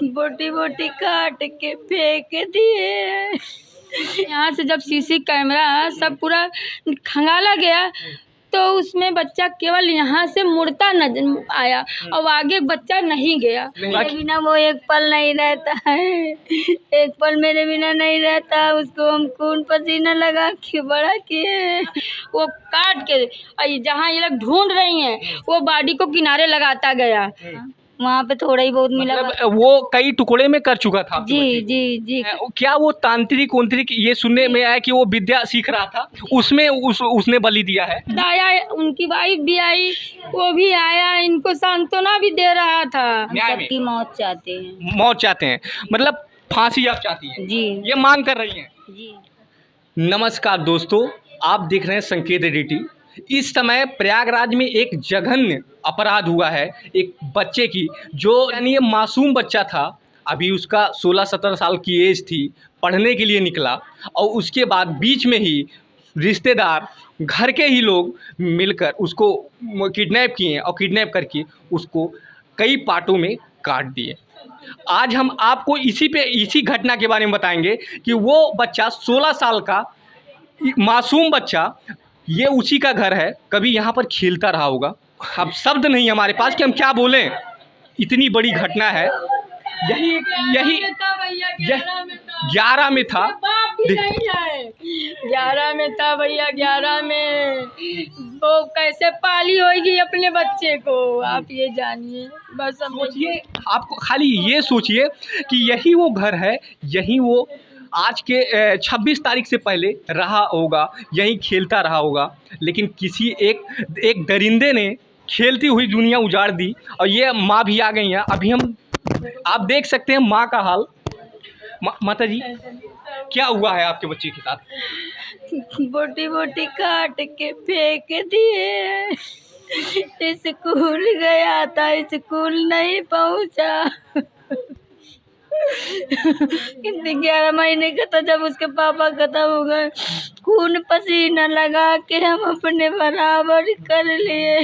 बोटी बोटी काट के फेंक दिए। यहाँ से जब सीसी कैमरा सब पूरा खंगाला गया तो उसमें बच्चा केवल यहाँ से मुड़ता नजर आया और आगे बच्चा नहीं गया। मेरे बिना वो एक पल नहीं रहता है, एक पल मेरे बिना नहीं रहता। उसको हम खून पसीना लगा के बड़ा किए। वो काट के और जहाँ ये लोग ढूंढ रही हैं वो बॉडी को किनारे लगाता गया। वहाँ पे थोड़ा ही बहुत मिला। मतलब वो कई टुकड़े में कर चुका था जी जी जी। क्या वो तांत्रिक उंत्रिक ये सुनने में आया कि वो विद्या सीख रहा था, उसमें उसने बलि दिया है? आया, उनकी वाइफ भी आई, वो भी आया, इनको सांत्वना भी दे रहा था। सबकी मौत चाहते हैं। मौत चाहते हैं मतलब फांसी आप चाहती हैं जी, ये मांग कर रही हैं जी। नमस्कार दोस्तों, आप देख रहे हैं संकेत एडिटी। इस समय प्रयागराज में एक जघन्य अपराध हुआ है एक बच्चे की, जो यानी ये मासूम बच्चा था। अभी उसका 16-17 साल की एज थी, पढ़ने के लिए निकला और उसके बाद बीच में ही रिश्तेदार, घर के ही लोग मिलकर उसको किडनैप किए और किडनैप करके उसको कई पार्टों में काट दिए। आज हम आपको इसी घटना के बारे में बताएंगे कि वो बच्चा 16 साल का मासूम बच्चा, ये उसी का घर है, कभी यहाँ पर खेलता रहा होगा। अब शब्द नहीं हमारे पास कि हम क्या बोलें, इतनी बड़ी घटना है। यही 11 में था। 11 में था भैया, 11 में वो कैसे पाली होगी अपने बच्चे को, आप ये जानिए। बस हम सोचिए, आपको खाली ये सोचिए कि यही वो घर है, यही वो आज के 26 तारीख से पहले रहा होगा, यहीं खेलता रहा होगा। लेकिन किसी एक दरिंदे ने खेलती हुई दुनिया उजाड़ दी और ये माँ भी आ गई हैं। अभी हम आप देख सकते हैं माँ का हाल। माता जी, क्या हुआ है आपके बच्चे के साथ? बोटी बोटी काट के फेंक दिए। स्कूल गया था, स्कूल नहीं पहुँचा। 11 महीने का था जब उसके पापा खत्म हो गए। खून पसीना लगा के हम अपने बराबर कर लिए,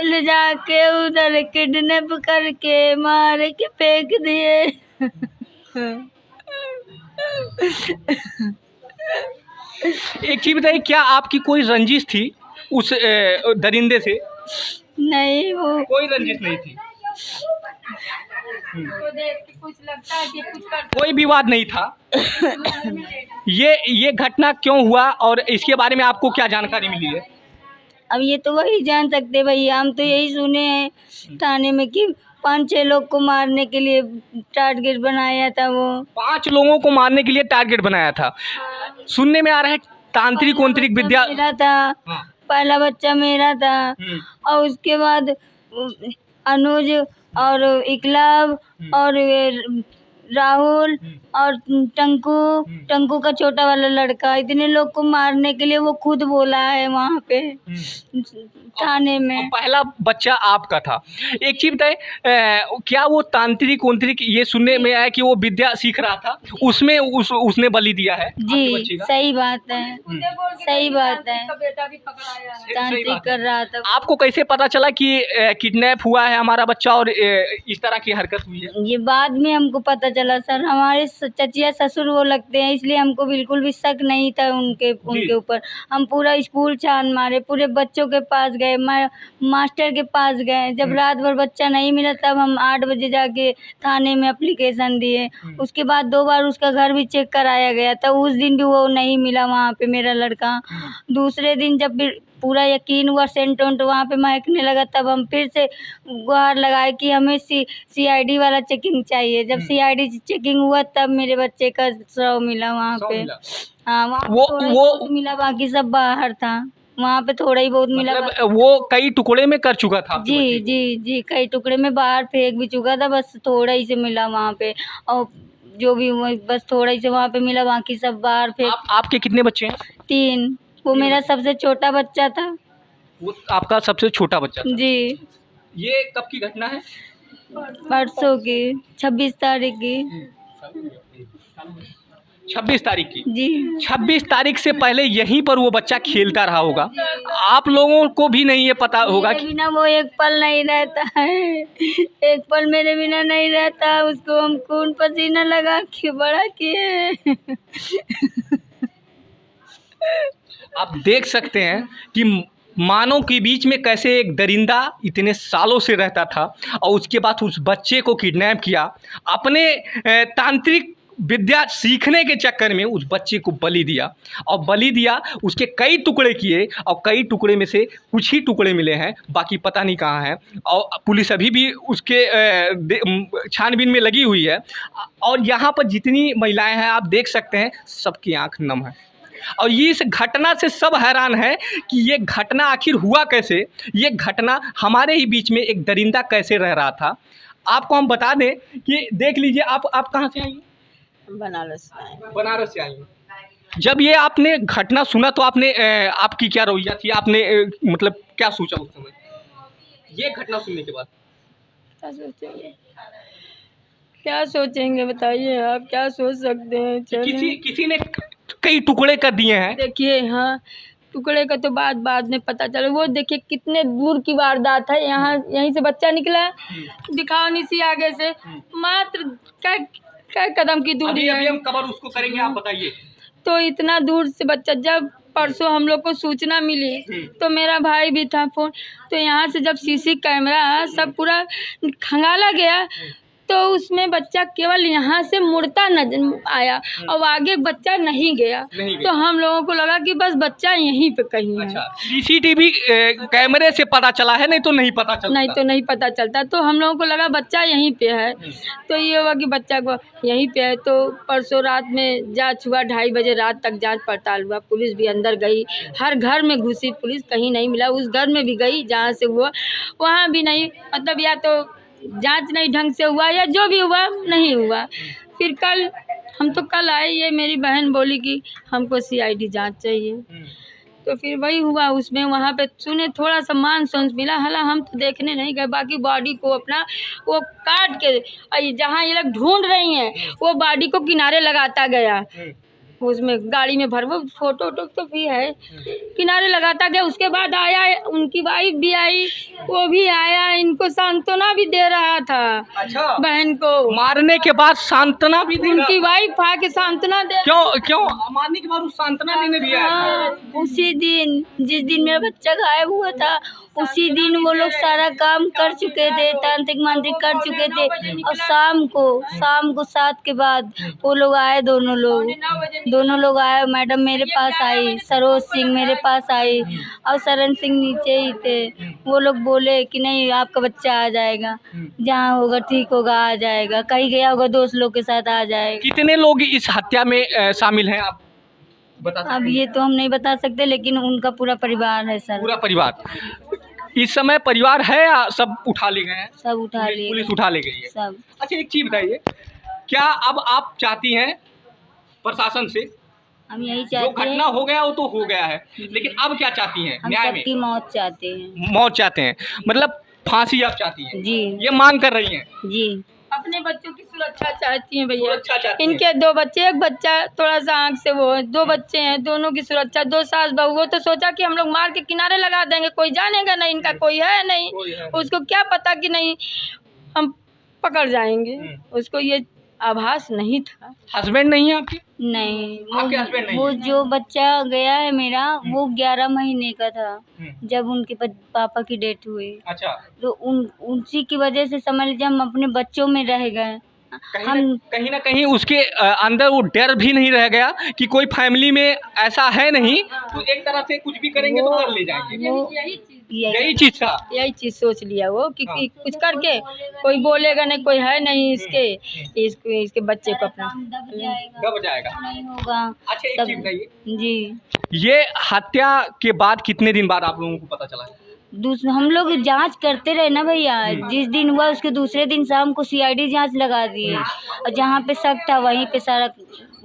ले जाके उधर किडनैप करके मार के फेंक दिए। एक चीज बताइए, क्या आपकी कोई रंजिश थी उस दरिंदे से? नहीं, वो कोई रंजिश नहीं थी, कुछ लगता है कि कुछ कोई विवाद नहीं था। ये घटना क्यों हुआ और इसके बारे में आपको क्या जानकारी मिली है? अब ये तो वही जान सकते भैया, हम तो यही सुने हैं थाने में कि 5-6 लोग को मारने के लिए टारगेट बनाया था। वो 5 लोगों को मारने के लिए टारगेट बनाया था। सुनने में आ रहा है तांत्रिक वंत्रिक विद्या मेरा था। हाँ। पहला बच्चा मेरा था और उसके बाद अनुज और इकलाब और राहुल और टंकू का छोटा वाला लड़का, इतने लोग को मारने के लिए वो खुद बोला है वहाँ पे थाने में। पहला बच्चा आपका था। एक चीज बताए, क्या वो तांत्रिक वंत्रिक ये सुनने में आया कि वो विद्या सीख रहा था, उसमें उसने बलि दिया है? जी, सही बात है, सही बात है। तांत्रिक कर रहा था। आपको कैसे पता चला कि किडनैप हुआ है हमारा बच्चा और इस तरह की हरकत हुई है? ये बाद में हमको पता चला सर। हमारे चचिया ससुर वो लगते हैं, इसलिए हमको बिल्कुल भी शक नहीं था उनके ऊपर। हम पूरा स्कूल छान मारे, पूरे बच्चों के पास गए, मास्टर के पास गए। जब रात भर बच्चा नहीं मिला तब हम 8 बजे जाके थाने में एप्लीकेशन दिए। उसके बाद 2 बार उसका घर भी चेक कराया गया था, उस दिन भी वो नहीं मिला वहाँ पे मेरा लड़का। दूसरे दिन जब पूरा यकीन हुआ, सेंट वेंट वहाँ पे महकने लगा, तब हम फिर से गुहार लगाए कि हमें CID वाला चेकिंग चाहिए। जब CID चेकिंग हुआ तब मेरे बच्चे का शव मिला वहाँ पे। हाँ, वहाँ वो मिला, बाकी सब बाहर था। वहाँ पे थोड़ा ही बहुत मिला। मतलब वो कई टुकड़े में कर चुका था? जी जी जी, कई टुकड़े में बाहर फेंक भी चुका था, बस थोड़ा ही से मिला वहाँ पे। और जो भी बस थोड़ा ही से वहाँ पे मिला, बाकी सब बाहर फेंक। आपके कितने बच्चे हैं? 3। वो मेरा सबसे छोटा बच्चा था। वो आपका सबसे छोटा बच्चा था? जी। ये कब की घटना है? परसों की, 26 तारीख की। 26 तारीख की? जी। 26 तारीख से पहले यहीं पर वो बच्चा खेलता रहा होगा। आप लोगों को भी नहीं ये पता होगा कि बिना वो एक पल नहीं रहता है, एक पल मेरे बिना नहीं रहता, उसको हम खून पसीना लगा के बड़ा किए। आप देख सकते हैं कि मानव के बीच में कैसे एक दरिंदा इतने सालों से रहता था और उसके बाद उस बच्चे को किडनैप किया, अपने तांत्रिक विद्या सीखने के चक्कर में उस बच्चे को बलि दिया और बलि दिया, उसके कई टुकड़े किए और कई टुकड़े में से कुछ ही टुकड़े मिले हैं, बाकी पता नहीं कहाँ हैं। और पुलिस अभी भी उसके छानबीन में लगी हुई है। और यहाँ पर जितनी महिलाएं हैं आप देख सकते हैं, सबकी आंख नम है और ये इस घटना से सब हैरान है कि ये घटना आखिर हुआ कैसे, ये घटना हमारे ही बीच में एक दरिंदा कैसे रह रहा था। आपको हम बता दें कि देख लीजिए, आप कहाँ से आई हैं? बनारस से आई हैं। जब ये आपने घटना सुना तो आपने आपकी क्या रवैया थी, आपने मतलब क्या सोचा उस समय ये घटना सुनने के बाद? क्या सोचेंगे बताइए आप, क्या सोच सकते हैं। किसी ने कई टुकड़े कर दिए हैं। देखिए हाँ, टुकड़े का तो बाद में पता चला। वो देखिए कितने दूर की वारदात है। यहाँ यहीं से बच्चा निकला, दिखाओ नीचे आगे से मात्र क्या कदम की दूरी है। अभी हम कवर उसको करेंगे, आप बताइए। तो इतना दूर से बच्चा, जब परसों हम लोग को सूचना मिली तो मेरा भाई भी था फोन, तो यहाँ से जब सीसी कैमरा सब पूरा खंगाला गया तो उसमें बच्चा केवल यहाँ से मुड़ता नजर आया और आगे बच्चा नहीं गया। तो हम लोगों को लगा कि बस बच्चा यहीं पे कहीं है। अच्छा, सीसीटीवी कैमरे से पता चला है, नहीं तो नहीं पता चलता। तो हम लोगों को लगा बच्चा यहीं पे है। तो ये हुआ कि बच्चा को यहीं पे है। तो परसों रात में जांच हुआ, 2:30 बजे रात तक जांच पड़ताल हुआ। पुलिस भी अंदर गई, हर घर में घुसी पुलिस, कहीं नहीं मिला। उस घर में भी गई जहाँ से हुआ, वहाँ भी नहीं, मतलब या तो जांच नहीं ढंग से हुआ या जो भी हुआ नहीं हुआ। फिर कल आए, ये मेरी बहन बोली कि हमको सीआईडी जांच चाहिए। तो फिर वही हुआ, उसमें वहाँ पे सुने थोड़ा सा मांस मिला, हालांकि हम तो देखने नहीं गए। बाकी बॉडी को अपना वो काट के जहाँ ये लोग ढूंढ रही हैं वो बॉडी को किनारे लगाता गया, उसमें गाड़ी में भर, वो फोटो तो भी है, किनारे लगाता गया। उसके बाद आया उनकी वाइफ भी आई, वो भी आया, इनको सांत्वना भी दे रहा था। अच्छा, बहन को मारने के बाद सांत्वना भी दे उनकी वाइफ आके सांत्वना दे। क्यों मारने के बाद सांत्वना देने दिया? हाँ, उसी दिन जिस दिन मेरा बच्चा गायब हुआ था उसी दिन वो लोग सारा काम कर चुके थे, तांत्रिक मांत्रिक कर चुके थे। और शाम को 7 के बाद वो लोग आए, दोनों लोग आए। मैडम मेरे पास आई, सरोज सिंह मेरे पास आई और शरण सिंह नीचे ही थे। वो लोग बोले कि नहीं आपका बच्चा आ जाएगा, जहाँ होगा ठीक होगा, आ जाएगा, कहीं गया होगा दोस्त लोग के साथ आ जाएगा। कितने लोग इस हत्या में शामिल हैं आप बता सकते हैं? अब ये तो हम नहीं बता सकते, लेकिन उनका पूरा परिवार है सर। पूरा परिवार इस समय परिवार है या सब उठा ले गए हैं? सब उठा लिए, पुलिस उठा ले गई है सब। अच्छा, एक चीज बताइए, क्या अब आप चाहती हैं प्रशासन से? हम यही जो चाहते हैं, घटना हो गया वो तो हो गया है, लेकिन अब क्या चाहती हैं? हम न्याय में सबकी मौत चाहते हैं। मौत चाहते हैं, मतलब फांसी आप चाहती हैं? जी ये मांग कर रही हैं? जी, अपने बच्चों की सुरक्षा चाहती हैं भैया। सुरक्षा चाहती हैं। इनके 2 बच्चे, एक बच्चा थोड़ा सा आँख से वो है, 2 बच्चे हैं, दोनों की सुरक्षा, 2 सास बहू। वो तो सोचा कि हम लोग मार के किनारे लगा देंगे, कोई जानेगा नहीं इनका कोई है नहीं, उसको क्या पता कि नहीं हम पकड़ जाएंगे। उसको ये आभास नहीं था। हस्बैंड नहीं है आपके? नहीं, आपके हस्बैंड नहीं वो है? जो बच्चा गया है मेरा वो 11 महीने का था जब उनके पापा की डेथ हुई। अच्छा, तो उसी की वजह से समझ लीजिए हम अपने बच्चों में रह गए। कहीं ना कहीं उसके अंदर वो डर भी नहीं रह गया कि कोई फैमिली में ऐसा है नहीं, तो एक तरह से कुछ भी करेंगे तो कर ले जाएंगे। यही चीज सोच लिया वो कि कुछ करके कोई बोलेगा नहीं, कोई है नहीं इसके बच्चे को अपना दब जाएगा, नहीं होगा। अच्छा, एक चीज बताइए जी, ये हत्या के बाद कितने दिन बाद आप लोगों को पता चला? हम लोग जांच करते रहे ना भैया, जिस दिन हुआ उसके दूसरे दिन शाम को सीआईडी जांच लगा दिए और जहाँ पे शक था वहीं पे सारा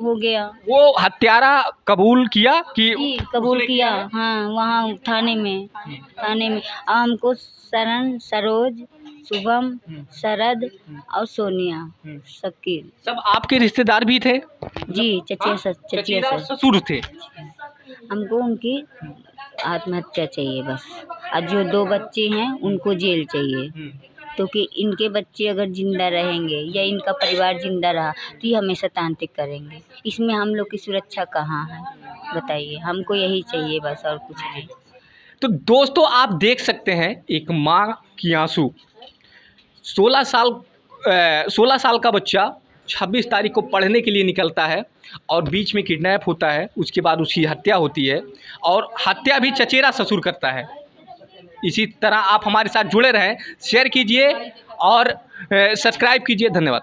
हो गया। वो हत्यारा कबूल किया कि? जी कबूल किया, हाँ, वहाँ थाने में हमको शरण, सरोज, शुभम, शरद और सोनिया सब आपके रिश्तेदार भी थे? जी, चचिया ससुर थे। हमको उनकी आत्महत्या चाहिए बस, और जो 2 बच्चे हैं उनको जेल चाहिए। तो कि इनके बच्चे अगर ज़िंदा रहेंगे या इनका परिवार ज़िंदा रहा तो ये हमेशा तांत्रिक करेंगे। इसमें हम लोग की सुरक्षा कहाँ है बताइए? हमको यही चाहिए बस, और कुछ नहीं। तो दोस्तों आप देख सकते हैं एक माँ की आंसू। 16 साल का बच्चा 26 तारीख को पढ़ने के लिए निकलता है और बीच में किडनैप होता है, उसके बाद उसकी हत्या होती है और हत्या भी चचेरा ससुर करता है। इसी तरह आप हमारे साथ जुड़े रहें, शेयर कीजिए और सब्सक्राइब कीजिए। धन्यवाद।